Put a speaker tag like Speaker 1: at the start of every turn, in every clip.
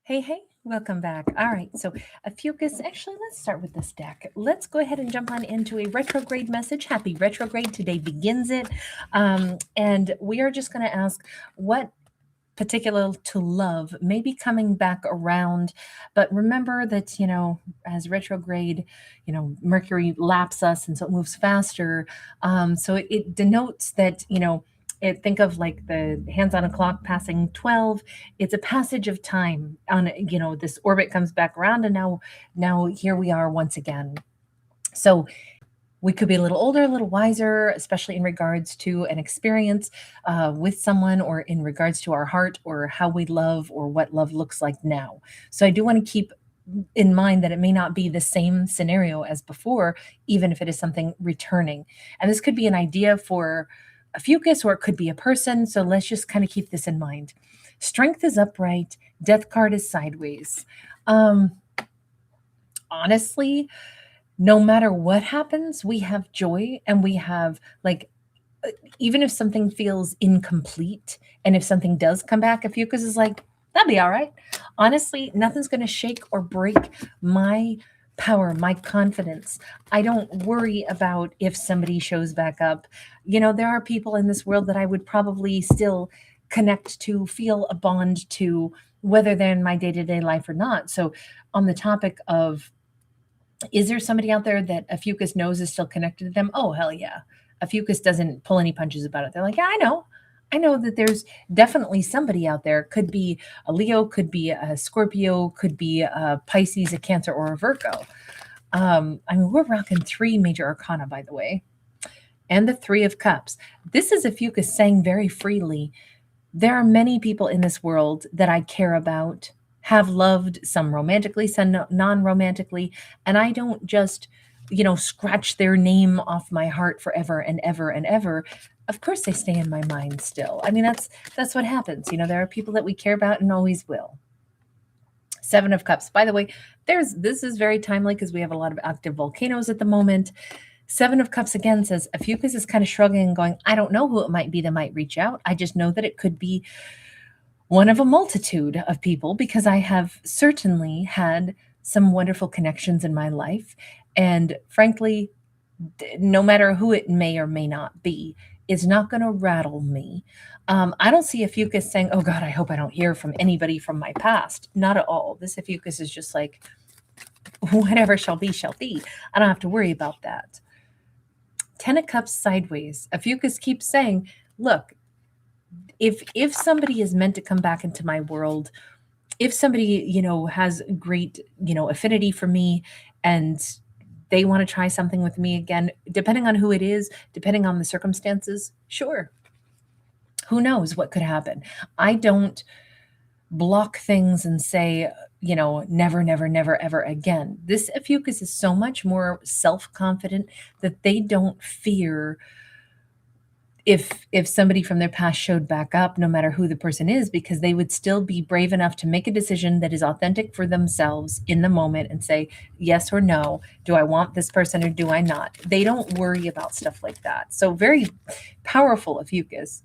Speaker 1: Hey, hey, welcome back. All right, so Ophiuchus, actually, let's start with this deck. Let's go ahead and jump on into a retrograde message. Happy retrograde. Today begins it. And we are just going to ask what particular to love may be coming back around. But remember that, as retrograde, Mercury laps us and so it moves faster. So it denotes that, think of like the hands on a clock passing 12. It's a passage of time on, this orbit comes back around, and now here we are once again. So we could be a little older, a little wiser, especially in regards to an experience with someone, or in regards to our heart, or how we love, or what love looks like now. So I do want to keep in mind that it may not be the same scenario as before, even if it is something returning. And this could be an idea for a Ophiuchus, or it could be a person. So let's just kind of keep this in mind. Strength is upright. Death card is sideways. Honestly, no matter what happens, we have joy, and we have even if something feels incomplete, and if something does come back, Ophiuchus is like, that'll be all right. Honestly, nothing's going to shake or break my power, my confidence. I don't worry about if somebody shows back up. There are people in this world that I would probably still connect to, feel a bond to, whether they're in my day-to-day life or not. So on the topic of, is there somebody out there that Ophiuchus knows is still connected to them? Oh, hell yeah. Ophiuchus doesn't pull any punches about it. They're like, yeah, I know. I know that there's definitely somebody out there. Could be a Leo, could be a Scorpio, could be a Pisces, a Cancer, or a Virgo. We're rocking 3 major arcana, by the way, and the 3 of Cups. This is Ophiuchus saying very freely, there are many people in this world that I care about, have loved, some romantically, some non-romantically, and I don't just, scratch their name off my heart forever and ever and ever. Of course they stay in my mind still. That's what happens. There are people that we care about and always will. 7 of Cups. By the way, this is very timely because we have a lot of active volcanoes at the moment. 7 of Cups again says Ophiuchus is kind of shrugging and going, I don't know who it might be that might reach out. I just know that it could be one of a multitude of people, because I have certainly had some wonderful connections in my life. And frankly, no matter who it may or may not be, it's not going to rattle me. I don't see Ophiuchus saying, oh God, I hope I don't hear from anybody from my past. Not at all. This Ophiuchus is just like, whatever shall be, shall be. I don't have to worry about that. 10 of Cups sideways. Ophiuchus keeps saying, look, if somebody is meant to come back into my world, if somebody, has great, affinity for me, and they want to try something with me again, depending on who it is, depending on the circumstances, sure. Who knows what could happen? I don't block things and say, never, never, never, ever again. This Ophiuchus is so much more self-confident that they don't fear if somebody from their past showed back up, no matter who the person is, because they would still be brave enough to make a decision that is authentic for themselves in the moment and say, yes or no, do I want this person or do I not? They don't worry about stuff like that. So very powerful Ophiuchus.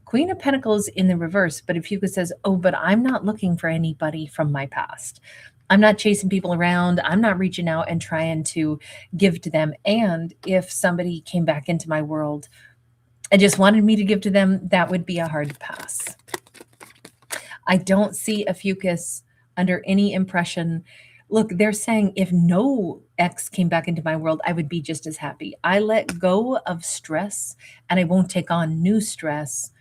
Speaker 1: Queen of Pentacles in the reverse, but Ophiuchus says, oh, but I'm not looking for anybody from my past. I'm not chasing people around. I'm not reaching out and trying to give to them. And if somebody came back into my world and just wanted me to give to them, that would be a hard pass. I don't see Ophiuchus under any impression. Look, they're saying if no ex came back into my world, I would be just as happy. I let go of stress, and I won't take on new stress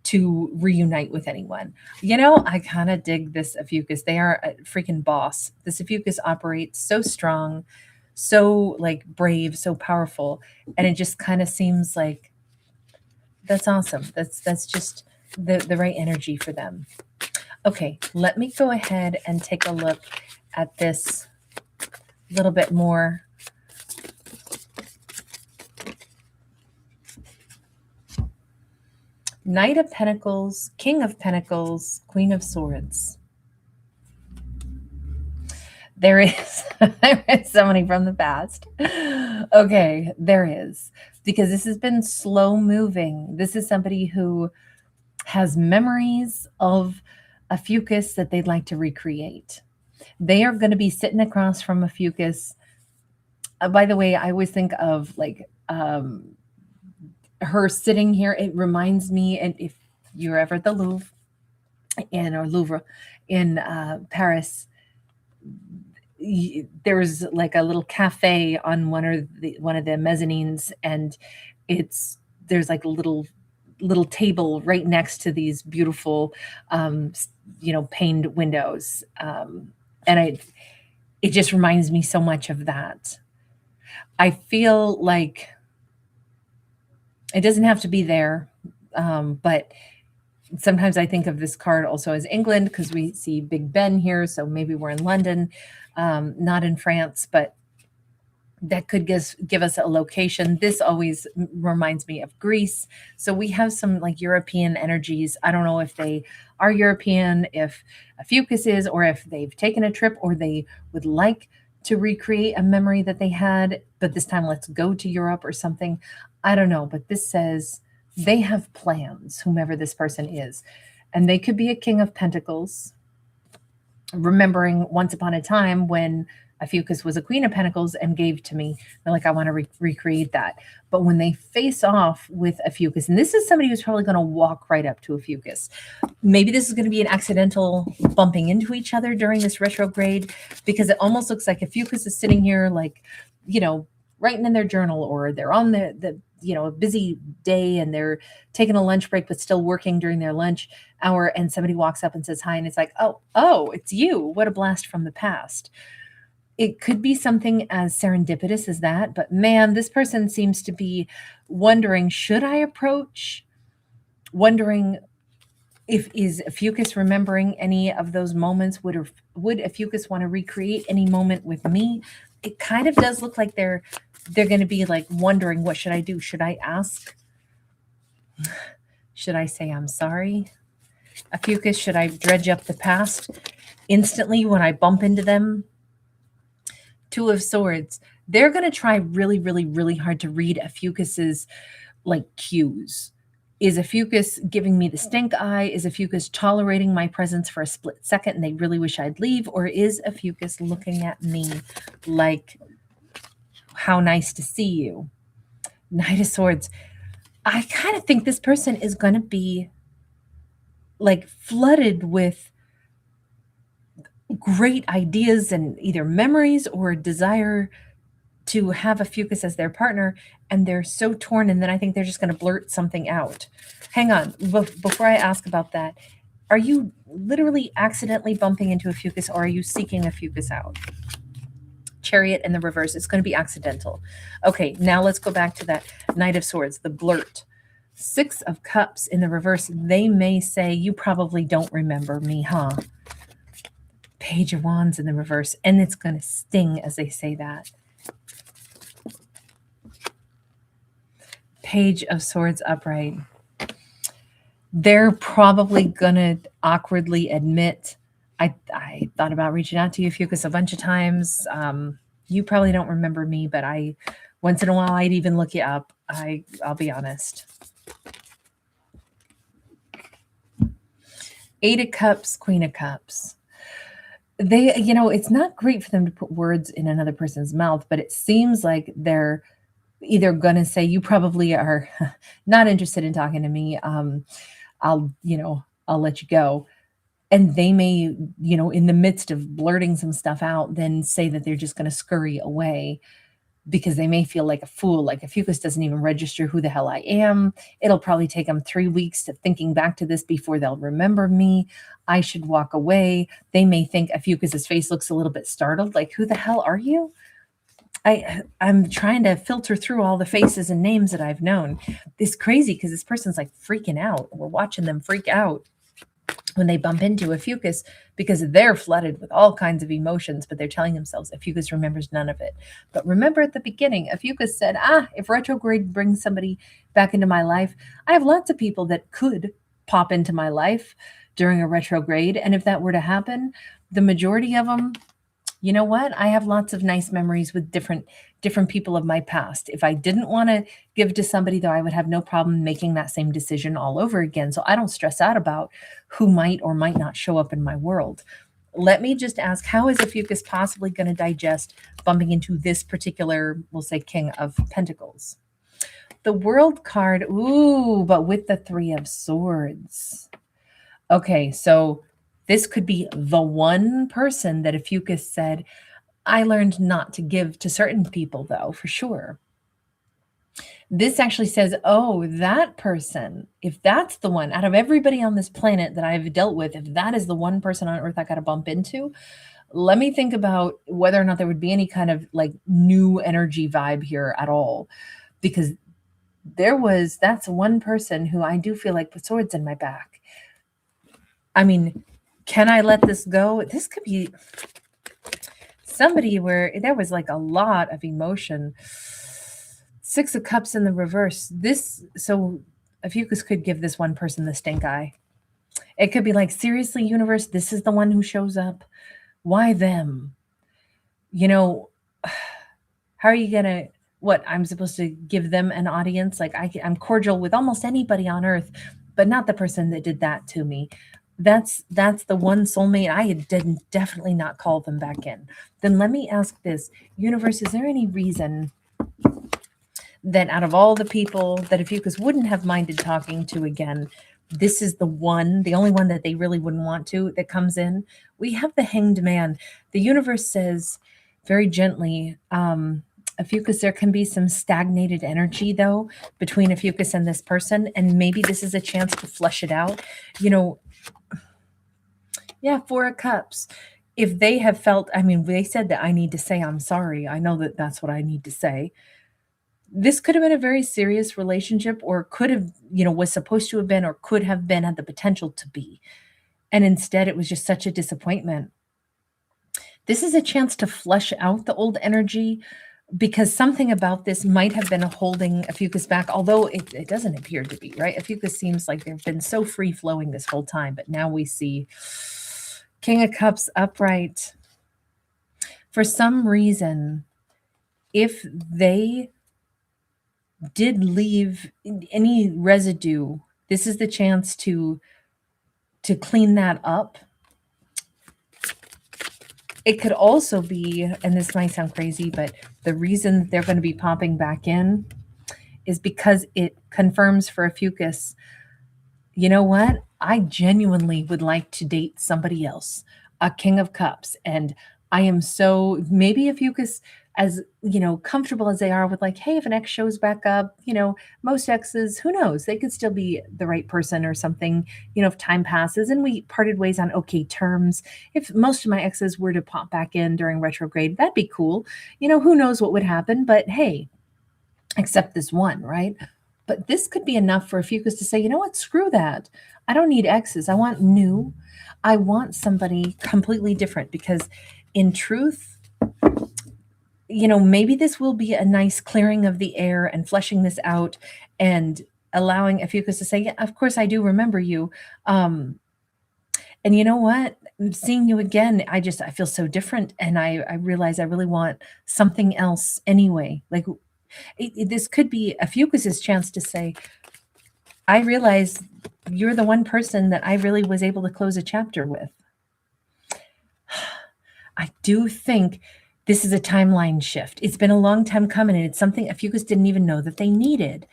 Speaker 1: to reunite with anyone. I kind of dig this Ophiuchus. They are a freaking boss. This Ophiuchus operates so strong, so brave, so powerful. And it just kind of seems like that's awesome. That's just the right energy for them. Okay, let me go ahead and take a look at this a little bit more. Knight of Pentacles, King of Pentacles, Queen of Swords. There is somebody from the past. Okay, there is. Because this has been slow moving. This is somebody who has memories of Ophiuchus that they'd like to recreate. They are going to be sitting across from Ophiuchus. By the way, I always think of like her sitting here. It reminds me, and if you're ever at the Louvre or Louvre in Paris, there's like a little cafe on one of the mezzanines, and there's like a little table right next to these beautiful paned windows, and it just reminds me so much of that. I feel like it doesn't have to be there, but sometimes I think of this card also as England because we see Big Ben here, so maybe we're in London, not in France, but that could give us a location. This always reminds me of Greece. So we have some like European energies. I don't know if they are European, if Ophiuchus is, or if they've taken a trip or they would like to recreate a memory that they had, but this time let's go to Europe or something. I don't know, but this says they have plans, whomever this person is. And they could be a King of Pentacles, remembering once upon a time when Ophiuchus was a Queen of Pentacles and gave to me. They're like, I want to recreate that. But when they face off with Ophiuchus, and this is somebody who's probably going to walk right up to Ophiuchus. Maybe this is going to be an accidental bumping into each other during this retrograde, because it almost looks like Ophiuchus is sitting here like, writing in their journal, or they're on the a busy day and they're taking a lunch break but still working during their lunch hour, and somebody walks up and says hi, and it's like, oh, it's you. What a blast from the past. It could be something as serendipitous as that, but man, this person seems to be wondering, should I approach? Wondering is Ophiuchus remembering any of those moments? Would Ophiuchus want to recreate any moment with me? It kind of does look like they're going to be like wondering, what should I do? Should I ask? Should I say I'm sorry? Ophiuchus, should I dredge up the past instantly when I bump into them? Two of Swords. They're going to try really, really, really hard to read Ophiuchus's like cues. Is Ophiuchus giving me the stink eye? Is Ophiuchus tolerating my presence for a split second and they really wish I'd leave? Or is Ophiuchus looking at me like, how nice to see you? Knight of Swords. I kind of think this person is going to be like flooded with great ideas and either memories or desire to have Ophiuchus as their partner, and they're so torn, and then I think they're just going to blurt something out. Hang on, before I ask about that, are you literally accidentally bumping into Ophiuchus, or are you seeking Ophiuchus out? Chariot in the reverse. It's going to be accidental. Okay, now let's go back to that Knight of Swords, the blurt. Six of Cups in the reverse. They may say, you probably don't remember me, huh? Page of Wands in the reverse, and it's going to sting as they say that. Page of Swords upright. They're probably going to awkwardly admit, I thought about reaching out to you, Ophiuchus, a bunch of times. You probably don't remember me, but once in a while, I'd even look you up. I'll be honest. Eight of Cups, Queen of Cups. They, it's not great for them to put words in another person's mouth, but it seems like they're either going to say, you probably are not interested in talking to me. I'll let you go. And they may, in the midst of blurting some stuff out, then say that they're just going to scurry away because they may feel like a fool. Like Ophiuchus doesn't even register who the hell I am. It'll probably take them 3 weeks to thinking back to this before they'll remember me. I should walk away. They may think Ophiuchus's face looks a little bit startled. Like, who the hell are you? I'm trying to filter through all the faces and names that I've known. It's crazy because this person's like freaking out. We're watching them freak out when they bump into Ophiuchus because they're flooded with all kinds of emotions, but they're telling themselves Ophiuchus remembers none of it. But remember at the beginning, Ophiuchus said, if retrograde brings somebody back into my life, I have lots of people that could pop into my life during a retrograde. And if that were to happen, the majority of them, you know what? I have lots of nice memories with different people of my past. If I didn't want to give to somebody, though, I would have no problem making that same decision all over again. So I don't stress out about who might or might not show up in my world. Let me just ask, how is Ophiuchus possibly going to digest bumping into this particular, we'll say, King of Pentacles? The World card, ooh, but with the Three of Swords. Okay, so this could be the one person that Ophiuchus said, I learned not to give to certain people, though, for sure. This actually says, oh, that person, if that's the one out of everybody on this planet that I've dealt with, if that is the one person on earth I got to bump into, let me think about whether or not there would be any kind of like new energy vibe here at all. Because that's one person who I do feel like put swords in my back. I mean, can I let this go? This could be somebody where there was like a lot of emotion. Six of Cups in the reverse. So Ophiuchus could give this one person the stink eye. It could be like, seriously, universe, this is the one who shows up. Why them? You know, how are you going to, what, I'm supposed to give them an audience? Like I'm cordial with almost anybody on earth, but not the person that did that to me. That's the one soulmate I didn't definitely not call them back in. Then let me ask this, universe, is there any reason that out of all the people that Ophiuchus wouldn't have minded talking to again, this is the only one that they really wouldn't want to that comes in? We have the Hanged Man. The universe says very gently, Ophiuchus, there can be some stagnated energy, though, between Ophiuchus and this person, and maybe this is a chance to flush it out. You know, yeah, Four of Cups. If they have felt, I mean, they said that I need to say I'm sorry. I know that that's what I need to say. This could have been a very serious relationship, or could have, was supposed to have been, or could have been, had the potential to be. And instead, it was just such a disappointment. This is a chance to flush out the old energy, because something about this might have been holding Ophiuchus back, although it doesn't appear to be, right? Ophiuchus seems like they've been so free-flowing this whole time, but now we see King of Cups upright. For some reason, if they did leave any residue, this is the chance to clean that up. It could also be, and this might sound crazy, but the reason that they're going to be popping back in is because it confirms for Ophiuchus, you know what? I genuinely would like to date somebody else, a King of Cups. And I am so, maybe Ophiuchus, as comfortable as they are with like, hey, if an ex shows back up, most exes, who knows, they could still be the right person or something, if time passes and we parted ways on okay terms. If most of my exes were to pop back in during retrograde, that'd be cool. Who knows what would happen, but hey, except this one, right? But this could be enough for Ophiuchus to say, you know what, screw that. I don't need exes. I want new. I want somebody completely different, because in truth, maybe this will be a nice clearing of the air and fleshing this out and allowing Ophiuchus to say, yeah, of course I do remember you. And you know what? Seeing you again, I feel so different. And I realize I really want something else anyway. Like this could be Ophiuchus's chance to say, I realize you're the one person that I really was able to close a chapter with. I do think this is a timeline shift. It's been a long time coming, and it's something Ophiuchus didn't even know that they needed.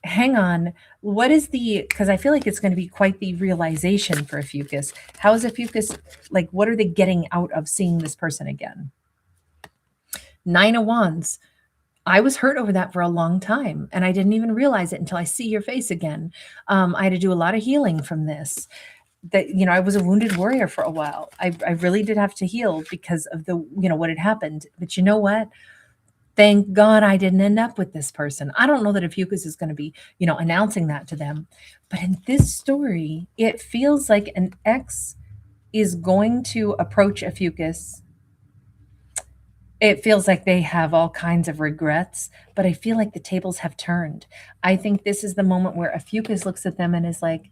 Speaker 1: Hang on. What is because I feel like it's going to be quite the realization for Ophiuchus. How is Ophiuchus, like, what are they getting out of seeing this person again? Nine of Wands. I was hurt over that for a long time, and I didn't even realize it until I see your face again. I had to do a lot of healing from this. That, I was a wounded warrior for a while. I really did have to heal because of the, what had happened. But you know what? Thank God I didn't end up with this person. I don't know that Ophiuchus is going to be, announcing that to them. But in this story, it feels like an ex is going to approach Ophiuchus. It feels like they have all kinds of regrets, but I feel like the tables have turned. I think this is the moment where Ophiuchus looks at them and is like,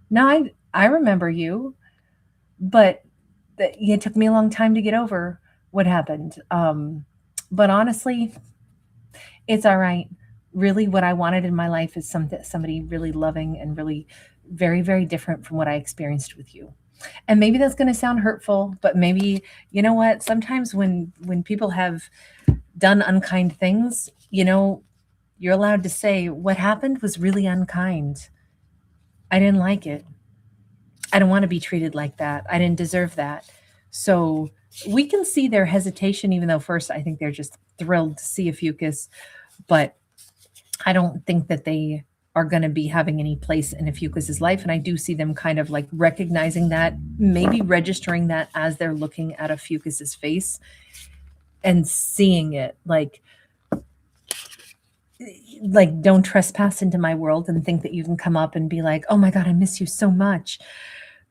Speaker 1: no, I remember you, but that it took me a long time to get over what happened. But honestly, it's all right. Really, what I wanted in my life is somebody really loving and really very, very different from what I experienced with you. And maybe that's going to sound hurtful, but maybe, you know what? Sometimes when people have done unkind things, you're allowed to say what happened was really unkind. I didn't like it. I don't want to be treated like that. I didn't deserve that. So we can see their hesitation, even though first I think they're just thrilled to see a Fucus, but I don't think that they are going to be having any place in a Fucus's life. And I do see them kind of like recognizing that, maybe registering that as they're looking at a Fucus's face and seeing it like don't trespass into my world and think that you can come up and be like, oh my God, I miss you so much.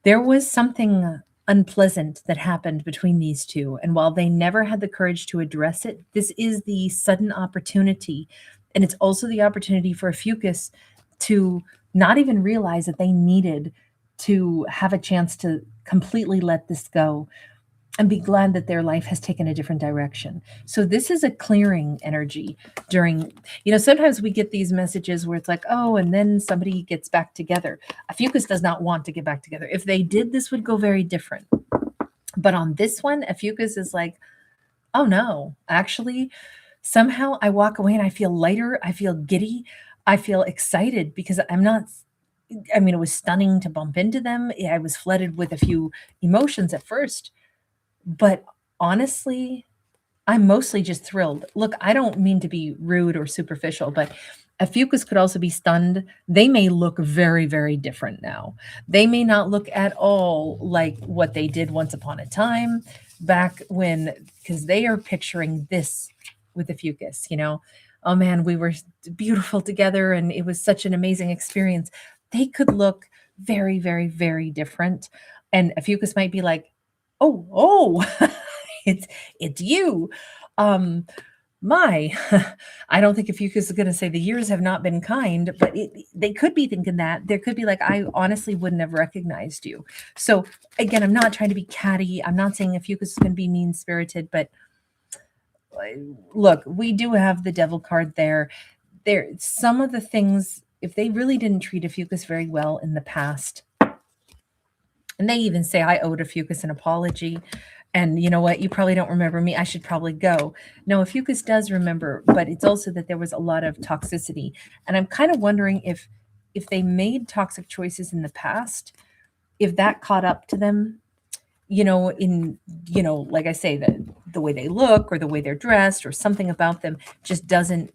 Speaker 1: There was something unpleasant that happened between these two. And while they never had the courage to address it, this is the sudden opportunity. And it's also the opportunity for a Fucus to not even realize that they needed to have a chance to completely let this go and be glad that their life has taken a different direction. So this is a clearing energy during, sometimes we get these messages where it's like, oh, and then somebody gets back together. A Fucus does not want to get back together. If they did, this would go very different. But on this one, a Fucus is like, oh no, actually, somehow I walk away and I feel lighter. I feel giddy. I feel excited because it was stunning to bump into them. I was flooded with a few emotions at first. But honestly, I'm mostly just thrilled. Look, I don't mean to be rude or superficial, but a Fucus could also be stunned. They may look very, very different now. They may not look at all like what they did once upon a time back when, because they are picturing this with a Fucus, oh man, we were beautiful together and it was such an amazing experience. They could look very, very, very different. And a Fucus might be like, oh, it's you. My, I don't think if Fucus is going to say the years have not been kind, but they could be thinking that. There could be like, I honestly wouldn't have recognized you. So again, I'm not trying to be catty. I'm not saying if Fucus is going to be mean spirited, but look, we do have the devil card there. Some of the things, if they really didn't treat a Fucus very well in the past, and they even say, I owed a Fucus an apology. And you know what? You probably don't remember me. I should probably go. No, a Fucus does remember, but it's also that there was a lot of toxicity. And I'm kind of wondering if they made toxic choices in the past, if that caught up to them, like I say, the way they look or the way they're dressed or something about them just doesn't.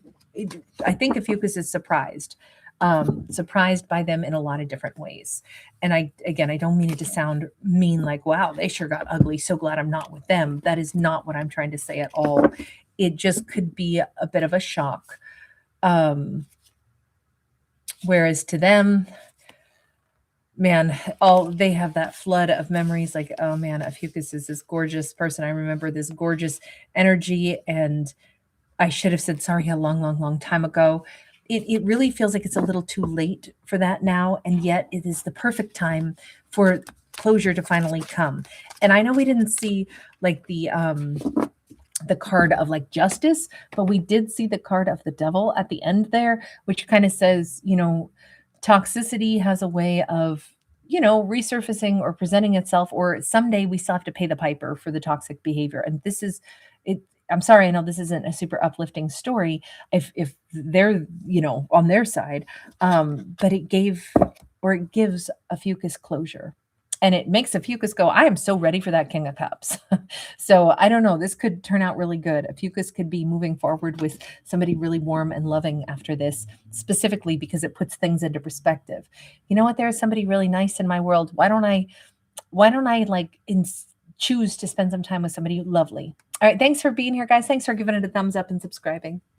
Speaker 1: I think a Fucus is surprised by them in a lot of different ways. And I don't mean it to sound mean, like, wow, they sure got ugly. So glad I'm not with them. That is not what I'm trying to say at all. It just could be a bit of a shock. Whereas to them, man, they have that flood of memories. Like, oh man, a Fucus is this gorgeous person. I remember this gorgeous energy, and I should have said sorry a long, long, long time ago. It really feels like it's a little too late for that now, and yet it is the perfect time for closure to finally come. And I know we didn't see like the card of like justice, but we did see the card of the devil at the end there, which kind of says, toxicity has a way of, resurfacing or presenting itself, or someday we still have to pay the piper for the toxic behavior. And this is it. I'm sorry, I know this isn't a super uplifting story if they're, on their side. But it gives a Fucus closure. And it makes a Fucus go, I am so ready for that King of Cups. So I don't know. This could turn out really good. A Fucus could be moving forward with somebody really warm and loving after this, specifically because it puts things into perspective. You know what? There is somebody really nice in my world. Why don't I choose to spend some time with somebody lovely? All right. Thanks for being here, guys. Thanks for giving it a thumbs up and subscribing.